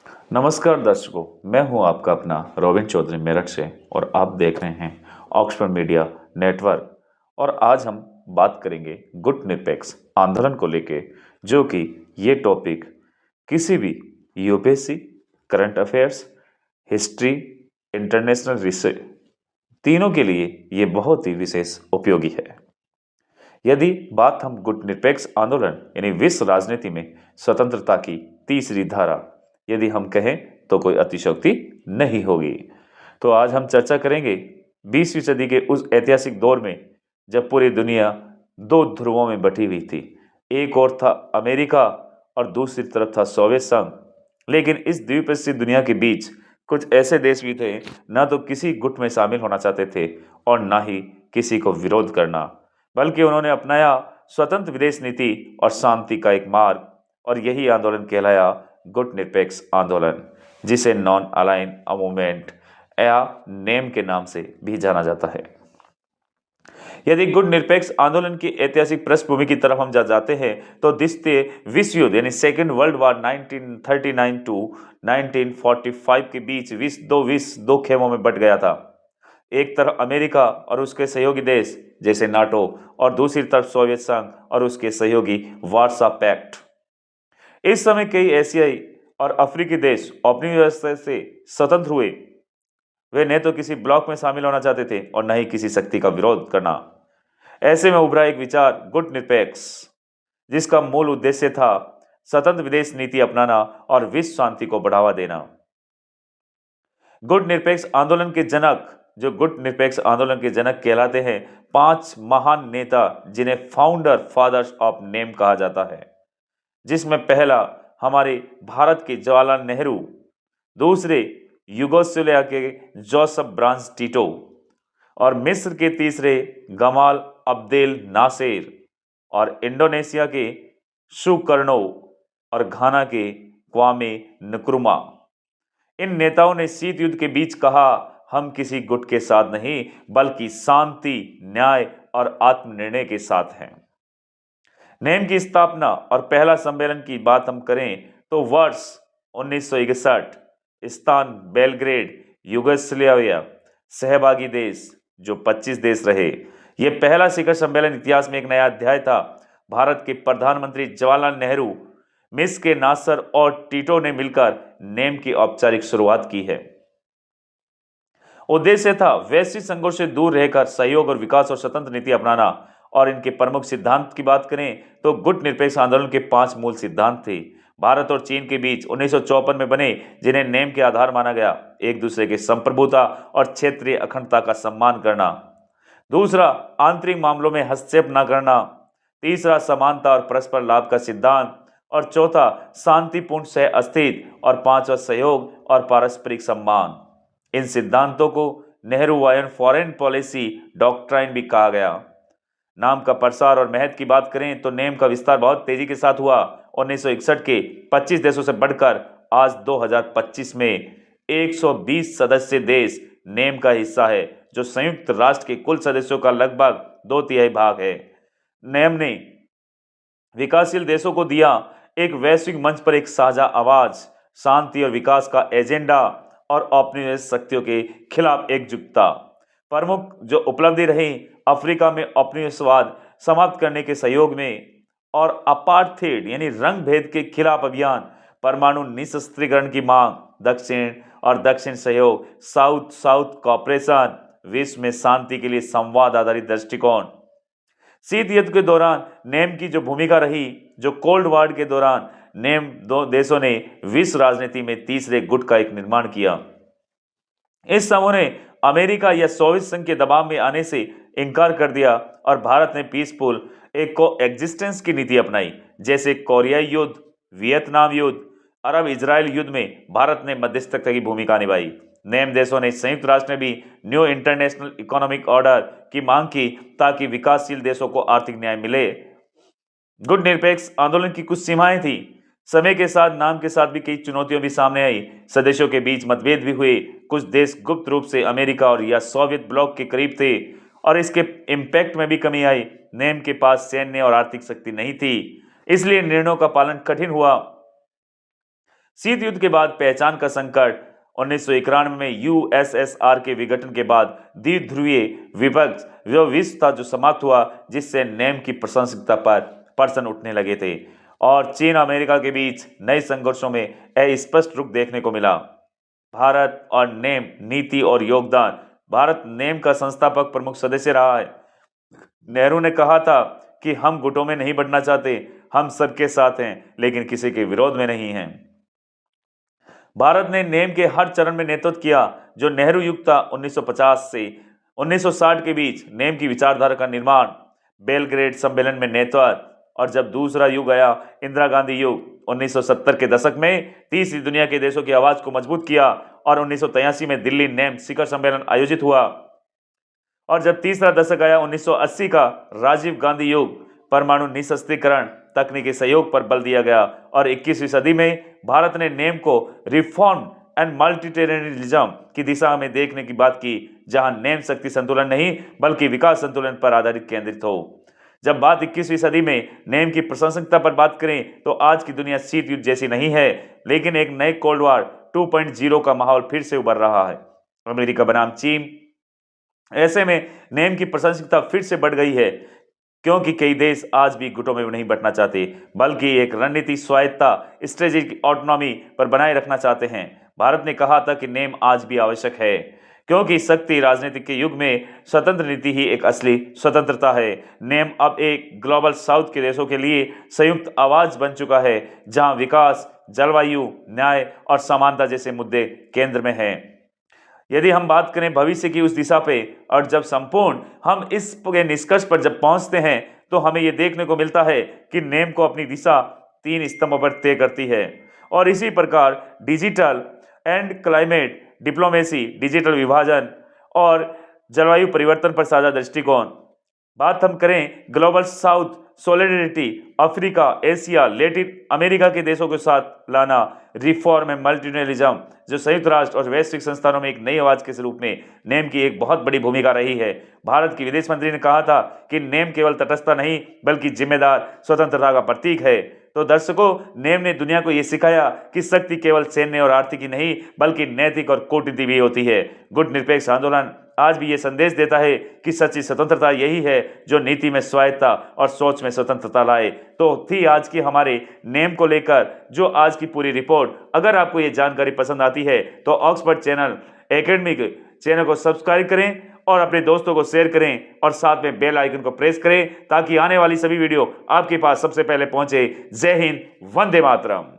नमस्कार दर्शकों, मैं हूं आपका अपना रोबिन चौधरी मेरठ से और आप देख रहे हैं ऑक्सफोर्ड मीडिया नेटवर्क। और आज हम बात करेंगे गुट निरपेक्ष आंदोलन को लेके, जो कि ये टॉपिक किसी भी UPSC, current affairs, history, international research, तीनों के लिए ये बहुत ही विशेष उपयोगी है। यदि बात हम गुटनिरपेक्ष आंदोलन यानी विश्व राजनीति में स्वतंत्रता की तीसरी धारा यदि हम कहें तो कोई अतिशयोक्ति नहीं होगी। तो आज हम चर्चा करेंगे 20वीं सदी के उस ऐतिहासिक दौर में जब पूरी दुनिया दो ध्रुवों में बटी हुई थी। एक और था अमेरिका और दूसरी तरफ था सोवियत संघ। लेकिन इस द्विपक्षीय दुनिया के बीच कुछ ऐसे देश भी थे, ना तो किसी गुट में शामिल होना चाहते थे और ना ही किसी को विरोध करना, बल्कि उन्होंने अपनाया स्वतंत्र विदेश नीति और शांति का एक मार्ग। और यही आंदोलन कहलाया गुट निरपेक्ष आंदोलन, जिसे नॉन अलाइन मूवमेंट या नेम के नाम से भी जाना जाता है। यदि गुट निरपेक्ष आंदोलन की ऐतिहासिक पृष्ठभूमि की तरफ हम जाते हैं तो द्वितीय विश्व युद्ध यानी सेकेंड वर्ल्ड वॉर 1939 टू 1945 के बीच विश्व दो खेमों में बट गया था। एक तरफ अमेरिका और उसके सहयोगी देश जैसे नाटो और दूसरी तरफ सोवियत संघ और उसके सहयोगी वार्सा पैक्ट। इस समय कई एशियाई और अफ्रीकी देश अपनी व्यवस्था से स्वतंत्र हुए। वे न तो किसी ब्लॉक में शामिल होना चाहते थे और न ही किसी शक्ति का विरोध करना। ऐसे में उभरा एक विचार गुट निरपेक्ष, जिसका मूल उद्देश्य था स्वतंत्र विदेश नीति अपनाना और विश्व शांति को बढ़ावा देना। गुट निरपेक्ष आंदोलन के जनक, जो गुट निरपेक्ष आंदोलन के जनक कहलाते हैं, पांच महान नेता जिन्हें फाउंडर फादर्स ऑफ नेम कहा जाता है, जिसमें पहला हमारे भारत के जवाहरलाल नेहरू, दूसरे युगोस्लाविया के जोसेफ ब्रांस टीटो और मिस्र के तीसरे गमाल अब्देल नासेर और इंडोनेशिया के सुकर्णो और घाना के क्वामे नक्रुमा। इन नेताओं ने शीत युद्ध के बीच कहा, हम किसी गुट के साथ नहीं बल्कि शांति, न्याय और आत्मनिर्णय के साथ हैं। नेम की स्थापना और पहला सम्मेलन की बात हम करें तो वर्ष 1961, स्थान बेलग्रेड, युगोस्लाविया, सहभागी देश जो 25 देश रहे। यह पहला शिखर सम्मेलन इतिहास में एक नया अध्याय था। भारत के प्रधानमंत्री जवाहरलाल नेहरू, मिस्र के नासर और टीटो ने मिलकर नेम की औपचारिक शुरुआत की है। उद्देश्य था वैश्विक संघर्ष से दूर रहकर सहयोग और विकास और स्वतंत्र नीति अपनाना। और इनके प्रमुख सिद्धांत की बात करें तो गुट निरपेक्ष आंदोलन के 5 मूल सिद्धांत थे। भारत और चीन के बीच 1954 में बने, जिन्हें नेम के आधार माना गया। एक दूसरे के संप्रभुता और क्षेत्रीय अखंडता का सम्मान करना। दूसरा, आंतरिक मामलों में हस्तक्षेप न करना। तीसरा, समानता और परस्पर लाभ का सिद्धांत। और चौथा, शांतिपूर्ण सह अस्तित्व। और पांचवा, सहयोग और पारस्परिक सम्मान। इन सिद्धांतों को नेहरूवायन फॉरेन पॉलिसी डॉक्ट्राइन भी कहा गया। नाम का प्रसार और महत्व की बात करें तो नेम का विस्तार बहुत तेजी के साथ हुआ। 1961 के 25 देशों से बढ़कर आज 2025 में 120 सदस्य देश नेम का हिस्सा है, जो संयुक्त राष्ट्र के कुल सदस्यों का लगभग 2/3 भाग है। नेम ने विकासशील देशों को दिया एक वैश्विक मंच पर एक साझा आवाज, शांति और विकास का एजेंडा और औपनिवेश शक्तियों के खिलाफ एकजुटता। प्रमुख जो उपलब्धि रही, अफ्रीका में औपनिवेशवाद समाप्त करने के सहयोग में और अपार्थेड यानी रंग भेद के खिलाफ अभियान, परमाणु निशस्त्रीकरण की मांग, दक्षिण सहयोग, साउथ साउथ कॉपरेशन, विश्व में शांति के लिए संवाद आधारित दृष्टिकोण। शीत युद्ध के दौरान नेम की जो भूमिका रही, जो कोल्ड वॉर के दौरान नेम दो देशों ने विश्व राजनीति में तीसरे गुट का एक निर्माण किया। इस समूह ने अमेरिका या सोवियत संघ के दबाव में आने से इनकार कर दिया और भारत ने पीसफुल एक को एग्जिस्टेंस की नीति अपनाई। जैसे कोरियाई युद्ध, वियतनाम युद्ध, अरब इजराइल युद्ध में भारत ने मध्यस्थता की भूमिका निभाई। नेम देशों ने संयुक्त राष्ट्र में भी न्यू इंटरनेशनल इकोनॉमिक ऑर्डर की मांग की ताकि विकासशील देशों को आर्थिक न्याय मिले। गुट निरपेक्ष आंदोलन की कुछ सीमाएं थी। समय के साथ नाम के साथ भी कई चुनौतियां भी सामने आई। सदस्यों के बीच मतभेद भी हुए। कुछ देश गुप्त रूप से अमेरिका और या सोवियत ब्लॉक के करीब थे और इसके इम्पैक्ट में भी कमी आई। नेम के पास सैन्य और आर्थिक शक्ति नहीं थी, इसलिए निर्णयों का पालन कठिन हुआ। शीत युद्ध के बाद पहचान का संकट। 1991 में यूएसएसआर के विघटन के बाद द्विध्रुवीय विभक्त जो विश्व था जो समाप्त हुआ, जिससे नेम की प्रासंगिकता पर प्रश्न उठने लगे थे और चीन अमेरिका के बीच नए संघर्षों में स्पष्ट रुख देखने को मिला। भारत और नेम नीति और योगदान। भारत नेम का संस्थापक प्रमुख सदस्य रहा है। नेहरू ने कहा था कि हम गुटों में नहीं बढ़ना चाहते, हम सबके साथ हैं लेकिन किसी के विरोध में नहीं हैं। भारत ने नेम के हर चरण में नेतृत्व किया। जो नेहरू युग था 1950 से 1960 के बीच नेम की विचारधारा का निर्माण, बेलग्रेड सम्मेलन में नेतृत्व, और जब दूसरा युग आया इंदिरा गांधी युग 1970 के दशक में तीसरी दुनिया के देशों की आवाज को मजबूत किया और 1983 में दिल्ली नेम शिखर सम्मेलन आयोजित हुआ। और जब तीसरा दशक आया 1980 का राजीव गांधी युग, परमाणु निशस्त्रीकरण तकनीकी सहयोग पर बल दिया गया और 21वीं सदी में भारत ने नेम को रिफॉर्म एंड मल्टीटेरियनिज्म की दिशा में देखने की बात की, जहां नेम शक्ति संतुलन नहीं बल्कि विकास संतुलन पर आधारित केंद्रित हो। जब बात 21वीं सदी में नेम की प्रासंगिकता पर बात करें तो आज की दुनिया शीत युद्ध जैसी नहीं है, लेकिन एक नए कोल्ड वॉर 2.0 का माहौल फिर से उभर रहा है। अमेरिका बनाम चीन, ऐसे में नेम की प्रासंगिकता फिर से बढ़ गई है क्योंकि कई देश आज भी गुटों में नहीं बंटना चाहते बल्कि एक रणनीति स्वायत्तता स्ट्रेटेजिक ऑटोनॉमी पर बनाए रखना चाहते हैं। भारत ने कहा था कि नेम आज भी आवश्यक है क्योंकि शक्ति राजनीति के युग में स्वतंत्र नीति ही एक असली स्वतंत्रता है। नेम अब एक ग्लोबल साउथ के देशों के लिए संयुक्त आवाज बन चुका है, जहां विकास, जलवायु, न्याय और समानता जैसे मुद्दे केंद्र में हैं। यदि हम बात करें भविष्य की उस दिशा पे, और जब संपूर्ण हम इस निष्कर्ष पर जब पहुंचते हैं तो हमें यह देखने को मिलता है कि नेम को अपनी दिशा 3 स्तंभों पर तय करती है। और इसी प्रकार digital and climate diplomacy, digital विभाजन और जलवायु परिवर्तन पर साझा दृष्टिकोण। बात हम करें global south, solidarity, Africa, Asia, Latin America के देशों के साथ लाना, रिफॉर्म एंड मल्टीनेशनलिज्म, जो संयुक्त राष्ट्र और वैश्विक संस्थानों में एक नई आवाज के रूप में नेम की एक बहुत बड़ी भूमिका रही है। भारत की विदेश मंत्री ने कहा था कि नेम केवल तटस्थता नहीं बल्कि जिम्मेदार स्वतंत्रता का प्रतीक है। तो दर्शकों, नेम ने दुनिया को यह सिखाया कि शक्ति केवल सैन्य और आर्थिक ही नहीं बल्कि नैतिक और कूटनीति भी होती है। गुट निरपेक्ष आंदोलन आज भी ये संदेश देता है कि सच्ची स्वतंत्रता यही है जो नीति में स्वायत्तता और सोच में स्वतंत्रता लाए। तो थी आज की हमारे नेम को लेकर जो आज की पूरी रिपोर्ट। अगर आपको ये जानकारी पसंद आती है तो ऑक्सफोर्ड चैनल एकेडमिक चैनल को सब्सक्राइब करें और अपने दोस्तों को शेयर करें और साथ में बेल आइकन को प्रेस करें ताकि आने वाली सभी वीडियो आपके पास सबसे पहले पहुंचे। जय हिंद, वंदे मातरम।